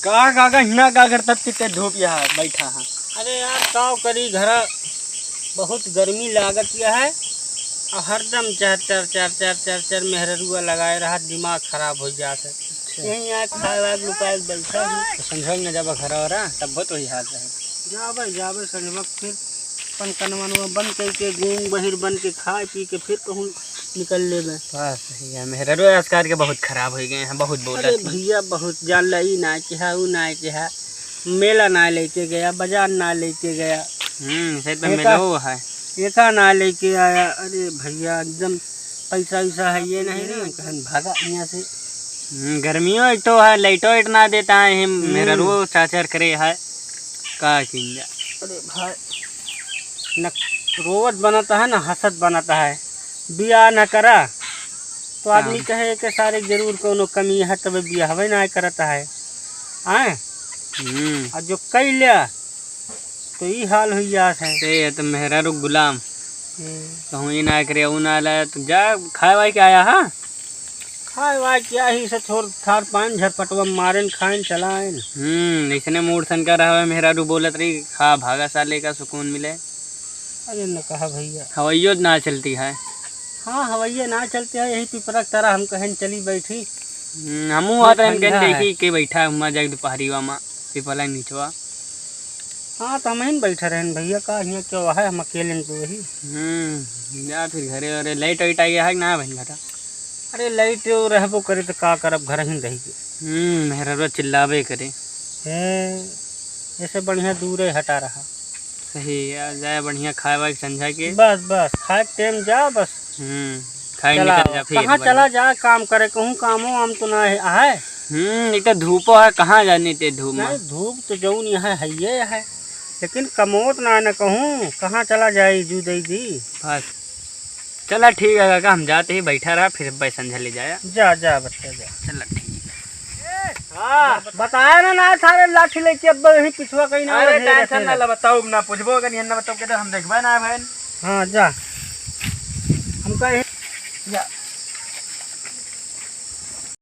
का काका हिना का करता ते धूप यहाँ बैठा है। अरे यार काव करी घर बहुत गर्मी लागत यह है और हरदम चार चार चार चार चार चार मेहरुआ लगाए रहा, दिमाग खराब हो जाता है। यहीं यहाँ खाए वाग लुकाए बैठा हूँ। तो संझोग में जब घर हो रहा तब बहुत वही हाल है। जाबे संजमक फिर पन कनवनवा बन के गूंग बहिर बन के खाए पी के फिर कहूँ निकल ले गए। बस भैया मेहरो आजकल के बहुत खराब हो गए हैं, बहुत बोला। अरे भैया बहुत जान ली ना चाह वो ना चाह, मेला ना लेके गया, बाजार ना लेके गया, शायद मेला वो है एका ना लेके आया। अरे भैया एकदम पैसा वैसा है ये नहीं ना कहन भागा यहाँ से। गर्मियों एक तो है, लाइटो इतना देता है मेरा रो चाचर करे है का किंजा। अरे भाई न रोवत बनाता है ना हसत बनाता है। बिया न करा तो आदमी कहे कि सारे जरूर कोनो कमी है तब बिया ना करता है आए। और जो कई लिया तो ये हाल हुई जात है। से तो मेहरा रो गुलाम कहूँ ये ना करे वो ना लाया तो जा खाए वाई के आया। हाँ खाए वाए क्या ही से थोड़ थार पान झटपटवा मारे खाए चलाए। इसने मूड सन का रहा है मेहरा रू बोलत रही खा भागा साले का सुकून मिले। अरे न कहा भैया हवाइयो ना चलती है। हाँ हवैया ना चलते हैं, यही पिपरक तरह हम कहें चली बैठी। हमू आते हैं देखी के बैठा हुआ जग दोपहरी वा पिपला नीचवा। हाँ तो हम ही बैठे रहे भैया का यहाँ क्यों है, हम अकेले तो वही। जा फिर घरे अरे लाइट वाइट आई है ना बहन घटा। अरे लाइट रहबो करे तो का करब घर ही रही के। मेहरा चिल्लावे करे ऐसे बढ़िया दूर हटा रहा। सही यार जाए बढ़िया खाए वाए समझा के बस बस खाए टाइम जा बस। खाए निकल जा फिर कहाँ चला जा काम करे कहूँ कामो आम तो ना है। एक तो धूपो है कहाँ जाने ते धूप में। धूप तो जौन यहाँ है ये है लेकिन कमोत ना न कहूँ कहाँ चला जाए जू दी बस चला ठीक है काका हम जाते ही बैठा रहा फिर भाई समझा ले जाया। जा जा बच्चा जा। चला ठीक है। हाँ बताया ना सारे लाठी लेके अब ही पिछवा कहीं ना। अरे टेंशन ना ला बताओ ना पूछबो अगर ना बताओ के तो हम देखबे ना बहन। हाँ जा हम कहे जा।